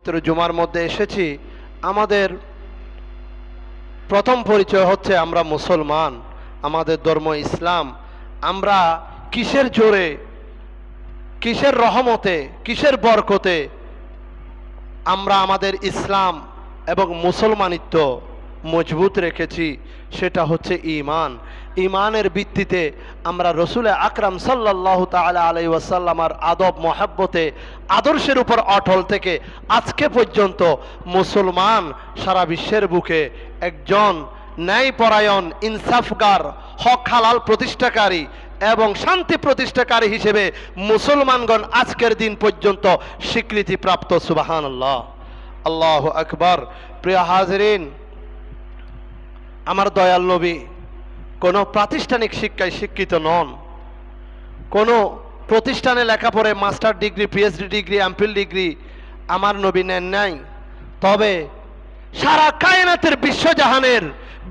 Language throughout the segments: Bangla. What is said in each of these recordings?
জুমার মধ্যে এসেছি। আমাদের প্রথম পরিচয় হচ্ছে আমরা মুসলমান, আমাদের ধর্ম ইসলাম। আমরা কিসের জোরে, কিসের রহমতে, কিসের বরকতে আমরা আমাদের ইসলাম এবং মুসলমানিত্ব মজবুত রেখেছি, সেটা হচ্ছে ঈমান। ঈমানের ভিত্তিতে আমরা রসুল আকরাম সাল্লাল্লাহু তাআলা আলাইহি ওয়াসাল্লামার আদব মহাব্বতে আদর্শের উপর অটল থেকে আজকে পর্যন্ত মুসলমান সারা বিশ্বের বুকে একজন ন্যায়পরায়ণ, ইনসাফগার, হক হালাল প্রতিষ্ঠাকারী এবং শান্তি প্রতিষ্ঠাকারী হিসেবে মুসলমানগণ আজকের দিন পর্যন্ত স্বীকৃতিপ্রাপ্ত। সুবহানাল্লাহ, আল্লাহু আকবার। প্রিয় হাজরিন, আমার দয়াল নবী কোনো প্রাতিষ্ঠানিক শিক্ষায় শিক্ষিত নন, কোনো প্রতিষ্ঠানে লেখাপড়ে master degree, PhD degree, MPhil degree আমার নবী নেন নাই। তবে সারা কায়নাতের, বিশ্বজাহানের,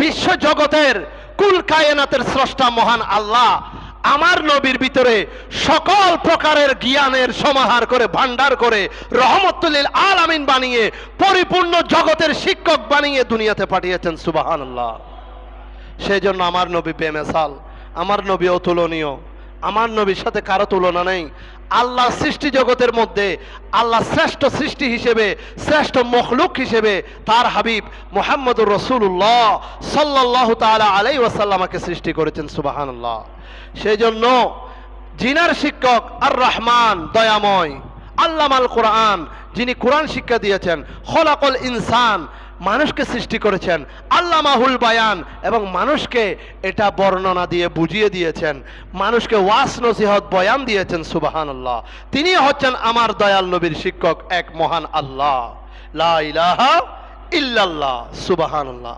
বিশ্ব জগতের, কুল কায়নাতের স্রষ্টা মহান আল্লাহ আমার নবীর ভিতরে সকল প্রকারের জ্ঞানের সমাহার করে, ভান্ডার করে, রহমতুল লিল আলামিন বানিয়ে, পরিপূর্ণ জগতের শিক্ষক বানিয়ে দুনিয়াতে পাঠিয়েছেন। সুবহানাল্লাহ। সেই জন্য আমার নবী বেমেসাল, আমার নবী অতুলনীয়, আমার নবীর সাথে কারো তুলনা নেই। আল্লাহ সৃষ্টি জগতের মধ্যে আল্লাহ শ্রেষ্ঠ সৃষ্টি হিসেবে, শ্রেষ্ঠ মখলুক হিসেবে তার হাবিব মুহাম্মদুর রাসূলুল্লাহ সাল্লাল্লাহু তাআলা আলাইহি ওয়াসাল্লামকে সৃষ্টি করেছেন। সুবহানাল্লাহ। সেই জন্য জিনার শিক্ষক আর রহমান, দয়াময়, আল্লামাল কোরআন, যিনি কোরআন শিক্ষা দিয়েছেন, খলাকল ইনসান, মানুষকে সৃষ্টি করেছেন, আল্লামাহুল বায়ান, এবং মানুষকে এটা বর্ণনা দিয়ে বুঝিয়ে দিয়েছেন, মানুষকে ওয়াজ নসিহত বয়ান দিয়েছেন। সুবহানাল্লাহ। তিনি হচ্ছেন আমার দয়াল নবীর শিক্ষক, এক মহান আল্লাহ, লা ইলাহা ইল্লাল্লাহ। সুবহানাল্লাহ।